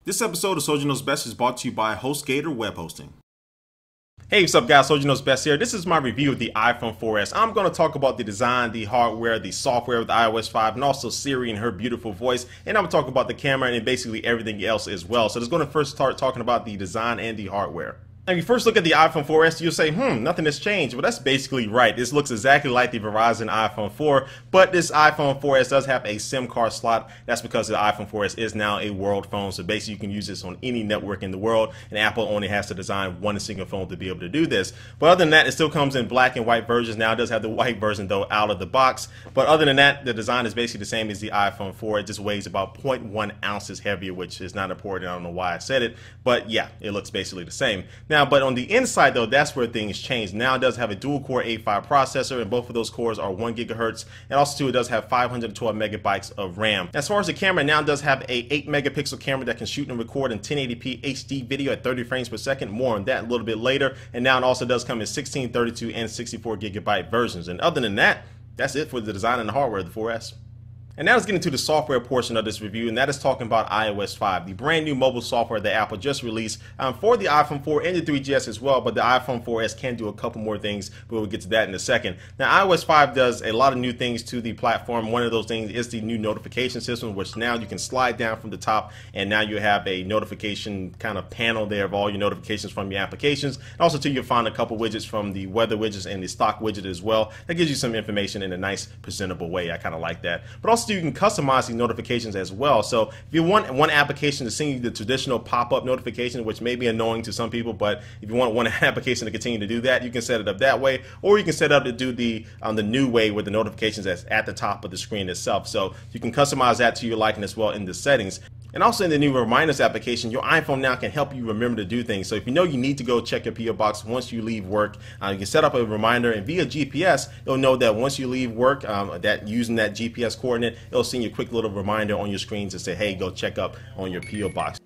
This episode of Soldier Knows Best is brought to you by HostGator Web Hosting. Hey, what's up guys, Soldier Knows Best here. This is my review of the iPhone 4S. I'm going to talk about the design, the hardware, the software with iOS 5, and also Siri and her beautiful voice. And I'm going to talk about the camera and basically everything else as well. So let's go to first start talking about the design and the hardware. Now, if you first look at the iPhone 4S, you'll say, nothing has changed. Well, that's basically right. This looks exactly like the Verizon iPhone 4, but this iPhone 4S does have a SIM card slot. That's because the iPhone 4S is now a world phone, so basically you can use this on any network in the world, and Apple only has to design one single phone to be able to do this. But other than that, it still comes in black and white versions. Now it does have the white version, though, out of the box. But other than that, the design is basically the same as the iPhone 4. It just weighs about 0.1 ounces heavier, which is not important. I don't know why I said it, but yeah, it looks basically the same. Now, but on the inside, though, that's where things change. Now it does have a dual-core A5 processor, and both of those cores are 1 gigahertz, and also too, it does have 512 megabytes of RAM. As far as the camera, now it does have a 8 megapixel camera that can shoot and record in 1080p HD video at 30 frames per second. More on that a little bit later. And now it also does come in 16, 32, and 64 gigabyte versions. And other than that, that's it for the design and the hardware of the 4S. And now let's get into the software portion of this review, and that is talking about iOS 5, the brand new mobile software that Apple just released for the iPhone 4 and the 3GS as well, but the iPhone 4S can do a couple more things, but we'll get to that in a second. Now, iOS 5 does a lot of new things to the platform. One of those things is the new notification system, which now you can slide down from the top, and now you have a notification kind of panel there of all your notifications from your applications. And also, too, you'll find a couple widgets from the weather widgets and the stock widget as well. That gives you some information in a nice, presentable way. I kind of like that. But also, you can customize the notifications as well. So if you want one application to send you the traditional pop-up notification, which may be annoying to some people, but if you want one application to continue to do that, you can set it up that way, or you can set it up to do the new way with the notifications that's at the top of the screen itself. So you can customize that to your liking as well in the settings. And also in the new Reminders application, your iPhone now can help you remember to do things. So if you know you need to go check your P.O. box once you leave work, you can set up a reminder, and via GPS, it'll know that once you leave work, that using that GPS coordinate, it'll send you a quick little reminder on your screen to say, hey, go check up on your P.O. box.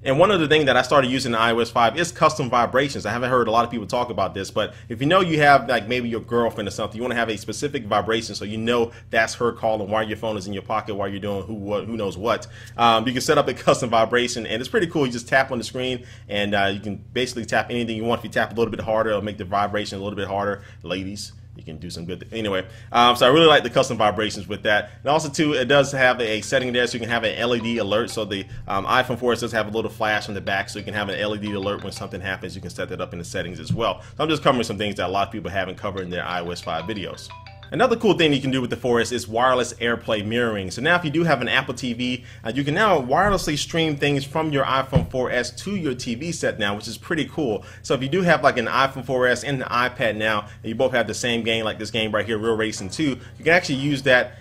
And one other thing that I started using in iOS 5 is custom vibrations. I haven't heard a lot of people talk about this, but if you know you have like maybe your girlfriend or something, you want to have a specific vibration so you know that's her calling while your phone is in your pocket while you're doing who knows what. You can set up a custom vibration, and it's pretty cool. You just tap on the screen, and you can basically tap anything you want. If you tap a little bit harder, it'll make the vibration a little bit harder. Ladies, you can do some good anyway. So I really like the custom vibrations with that. And also too, it does have a setting there so you can have an LED alert. So the iPhone 4S does have a little flash on the back, so you can have an LED alert when something happens. You can set that up in the settings as well. So I'm just covering some things that a lot of people haven't covered in their iOS 5 videos. Another cool thing you can do with the 4S is wireless AirPlay mirroring. So now if you do have an Apple TV, you can now wirelessly stream things from your iPhone 4S to your TV set now, which is pretty cool. So if you do have like an iPhone 4S and an iPad now, and you both have the same game, like this game right here, Real Racing 2, you can actually use that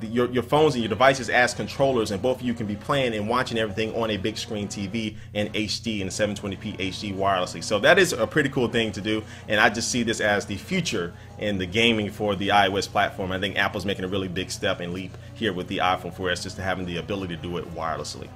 your phones and your devices as controllers, and both of you can be playing and watching everything on a big screen TV in HD and 720p HD wirelessly. So that is a pretty cool thing to do, and I just see this as the future in the gaming for the iOS platform. I think Apple's making a really big step and leap here with the iPhone 4S, just to having the ability to do it wirelessly.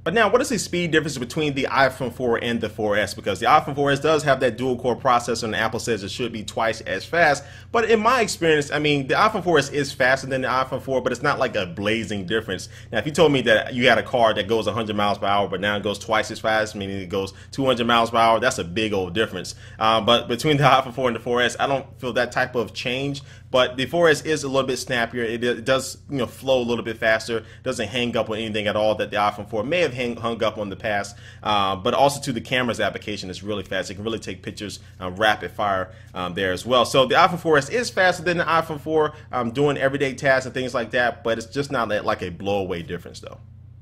But now, what is the speed difference between the iPhone 4 and the 4S? Because the iPhone 4S does have that dual-core processor, and Apple says it should be twice as fast. But in my experience, I mean, the iPhone 4S is faster than the iPhone 4, but it's not like a blazing difference. Now, if you told me that you had a car that goes 100 miles per hour, but now it goes twice as fast, meaning it goes 200 miles per hour, that's a big old difference. But between the iPhone 4 and the 4S, I don't feel that type of change. But the 4S is a little bit snappier. It does, flow a little bit faster. It doesn't hang up on anything at all that the iPhone 4 may have hung up on the past. But also to the cameras application is really fast. It can really take pictures rapid fire there as well. So the iPhone 4S is faster than the iPhone 4 doing everyday tasks and things like that. But it's just not like a blowaway difference though.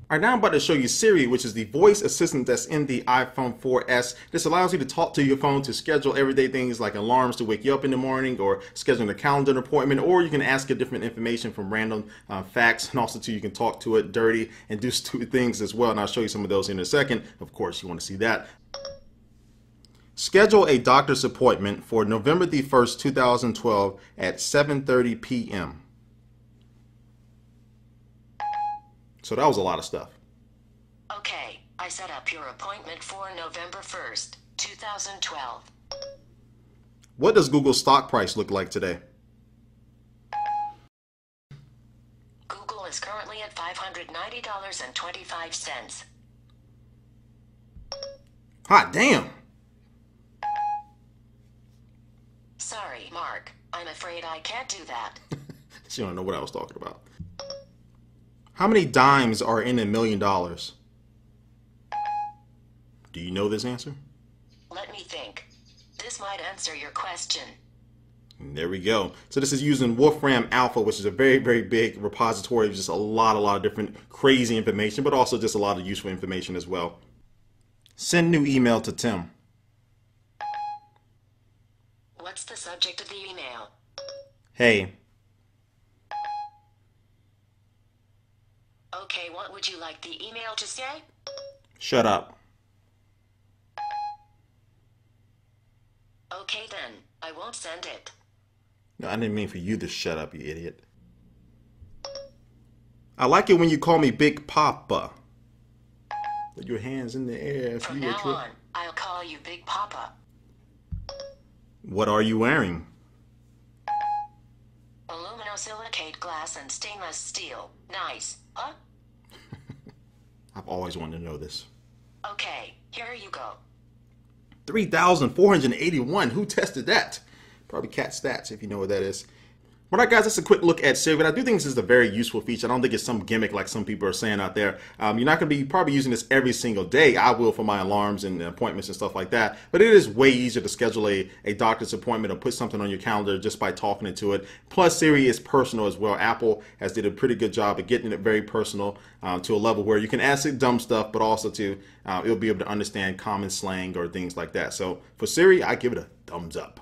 All right, now I'm about to show you Siri, which is the voice assistant that's in the iPhone 4S. This allows you to talk to your phone to schedule everyday things like alarms to wake you up in the morning, or scheduling a calendar appointment, or you can ask it different information from random facts, and also too, you can talk to it dirty and do stupid things as well. And I'll show you some of those in a second. Of course, you want to see that. Schedule a doctor's appointment for November the 1st, 2012 at 7:30 p.m. So that was a lot of stuff. Okay, I set up your appointment for November 1st, 2012. What does Google's stock price look like today? Google is currently at $590.25. Hot damn. Sorry, Mark. I'm afraid I can't do that. She don't know what I was talking about. How many dimes are in $1 million? Do you know this answer? Let me think. This might answer your question. And there we go. So this is using Wolfram Alpha, which is a very, very big repository of just a lot of different crazy information, but also just a lot of useful information as well. Send new email to Tim. What's the subject of the email? Hey. Okay, what would you like the email to say? Shut up. Okay then, I won't send it. No, I didn't mean for you to shut up, you idiot. I like it when you call me Big Papa. With your hands in the air. From now on, I'll call you Big Papa. What are you wearing? Aluminosilicate glass and stainless steel. Nice, huh? I've always wanted to know this. Okay, here you go. 3,481. Who tested that? Probably Cat Stats, if you know what that is. All right, guys, that's a quick look at Siri, but I do think this is a very useful feature. I don't think it's some gimmick like some people are saying out there. You're not going to be probably using this every single day. I will for my alarms and appointments and stuff like that. But it is way easier to schedule a doctor's appointment or put something on your calendar just by talking into it. Plus, Siri is personal as well. Apple has did a pretty good job of getting it very personal to a level where you can ask it dumb stuff, but also it'll be able to understand common slang or things like that. So for Siri, I give it a thumbs up.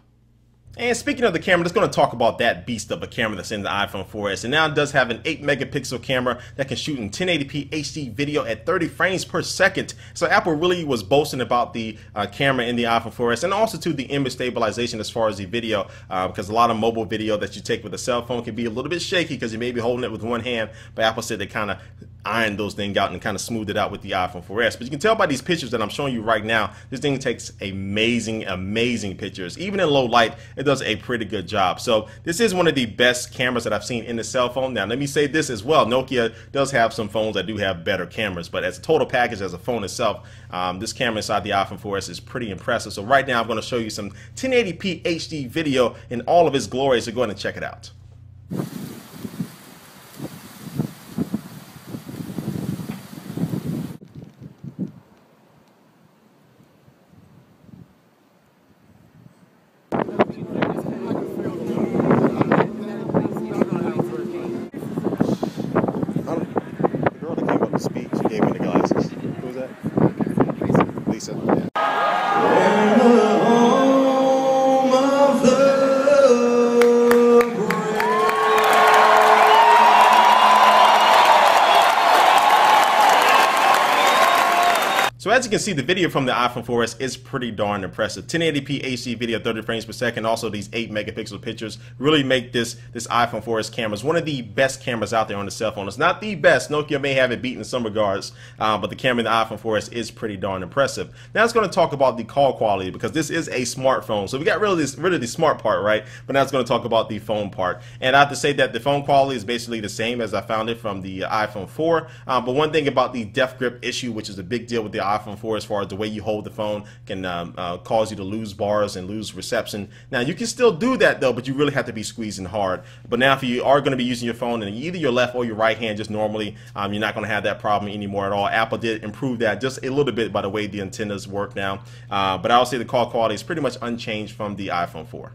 And speaking of the camera, let's going to talk about that beast of a camera that's in the iPhone 4S. And now it does have an 8 megapixel camera that can shoot in 1080p HD video at 30 frames per second. So Apple really was boasting about the camera in the iPhone 4S, and also to the image stabilization as far as the video, because a lot of mobile video that you take with a cell phone can be a little bit shaky because you may be holding it with one hand. But Apple said they kind of ironed those things out and kind of smoothed it out with the iPhone 4S. But you can tell by these pictures that I'm showing you right now, this thing takes amazing pictures. Even in low light, it does a pretty good job. So this is one of the best cameras that I've seen in the cell phone. Now let me say this as well, Nokia does have some phones that do have better cameras, but as a total package, as a phone itself, this camera inside the iPhone 4S is pretty impressive. So right now I'm going to show you some 1080p HD video in all of its glory, so go ahead and check it out. So as you can see, the video from the iPhone 4S is pretty darn impressive. 1080p HD video, 30 frames per second. Also, these 8 megapixel pictures really make this iPhone 4S camera one of the best cameras out there on the cell phone. It's not the best. Nokia may have it beat in some regards, but the camera in the iPhone 4S is pretty darn impressive. Now it's going to talk about the call quality, because this is a smartphone. So we got rid of the smart part, right? But now it's going to talk about the phone part. And I have to say that the phone quality is basically the same as I found it from the iPhone 4. But one thing about the depth grip issue, which is a big deal with the iPhone 4 as far as the way you hold the phone, can cause you to lose bars and lose reception. Now you can still do that though, but you really have to be squeezing hard. But now if you are going to be using your phone in either your left or your right hand just normally, you're not going to have that problem anymore at all. Apple did improve that just a little bit by the way the antennas work now. But I would say the call quality is pretty much unchanged from the iPhone 4.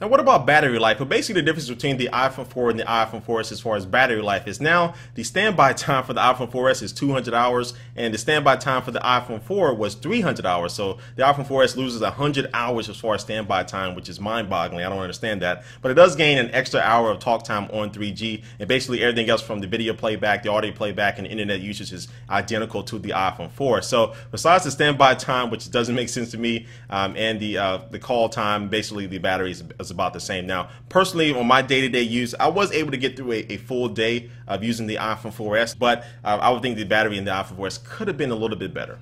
Now what about battery life? Well, basically the difference between the iPhone 4 and the iPhone 4S as far as battery life is now the standby time for the iPhone 4S is 200 hours and the standby time for the iPhone 4 was 300 hours. So the iPhone 4S loses 100 hours as far as standby time, which is mind-boggling. I don't understand that. But it does gain an extra hour of talk time on 3G, and basically everything else from the video playback, the audio playback, and the internet usage is identical to the iPhone 4. So besides the standby time, which doesn't make sense to me, and the call time, basically the battery is about the same. Now, personally, on my day-to-day use, I was able to get through a full day of using the iPhone 4S, but I would think the battery in the iPhone 4S could have been a little bit better.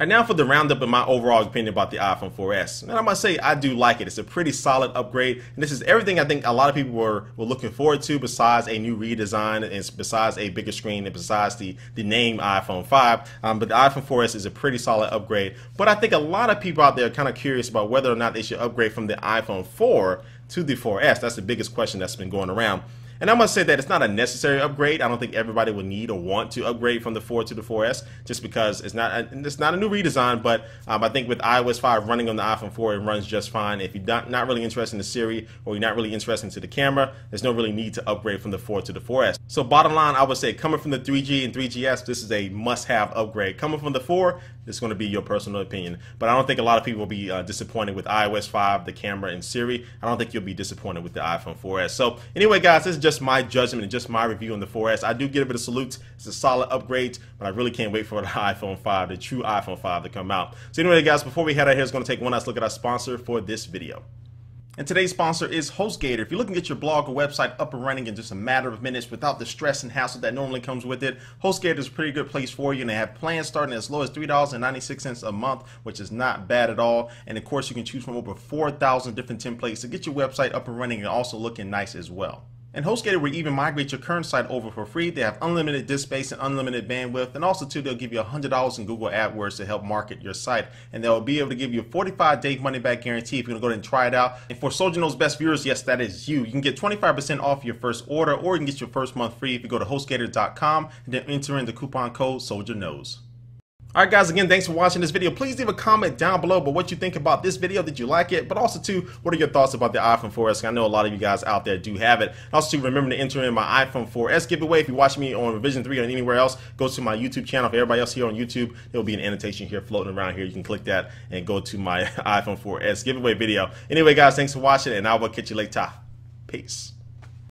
All right, now for the roundup of my overall opinion about the iPhone 4S. And I must say, I do like it. It's a pretty solid upgrade. And this is everything I think a lot of people were looking forward to, besides a new redesign, and besides a bigger screen, and besides the name iPhone 5. But the iPhone 4S is a pretty solid upgrade. But I think a lot of people out there are kind of curious about whether or not they should upgrade from the iPhone 4 to the 4S. That's the biggest question that's been going around. And I must say that it's not a necessary upgrade. I don't think everybody would need or want to upgrade from the 4 to the 4S, just because it's not a new redesign. But I think with iOS 5 running on the iPhone 4, it runs just fine. If you're not really interested in the Siri, or you're not really interested in the camera, there's no really need to upgrade from the 4 to the 4S. So bottom line, I would say coming from the 3G and 3GS, this is a must-have upgrade. Coming from the 4, it's going to be your personal opinion. But I don't think a lot of people will be disappointed with iOS 5, the camera, and Siri. I don't think you'll be disappointed with the iPhone 4S. So anyway, guys, this is just my judgment and just my review on the 4S. I do give it a salute. It's a solid upgrade, but I really can't wait for the iPhone 5, the true iPhone 5, to come out. So anyway, guys, before we head out here, it's going to take one last look at our sponsor for this video. And today's sponsor is HostGator. If you're looking to get your blog or website up and running in just a matter of minutes without the stress and hassle that normally comes with it, HostGator is a pretty good place for you. And they have plans starting as low as $3.96 a month, which is not bad at all. And of course, you can choose from over 4,000 different templates to get your website up and running and also looking nice as well. And HostGator will even migrate your current site over for free. They have unlimited disk space and unlimited bandwidth. And also, too, they'll give you $100 in Google AdWords to help market your site. And they'll be able to give you a 45-day money-back guarantee if you're going to go ahead and try it out. And for Soldier Knows Best viewers, yes, that is you. You can get 25% off your first order, or you can get your first month free if you go to HostGator.com and then enter in the coupon code SoldierKnows. Alright guys, again, thanks for watching this video. Please leave a comment down below about what you think about this video. Did you like it? But also, too, what are your thoughts about the iPhone 4S? I know a lot of you guys out there do have it. Also, too, remember to enter in my iPhone 4S giveaway. If you watch me on Revision 3 or anywhere else, go to my YouTube channel. For everybody else here on YouTube, there will be an annotation here floating around here. You can click that and go to my iPhone 4S giveaway video. Anyway, guys, thanks for watching, and I will catch you later. Peace.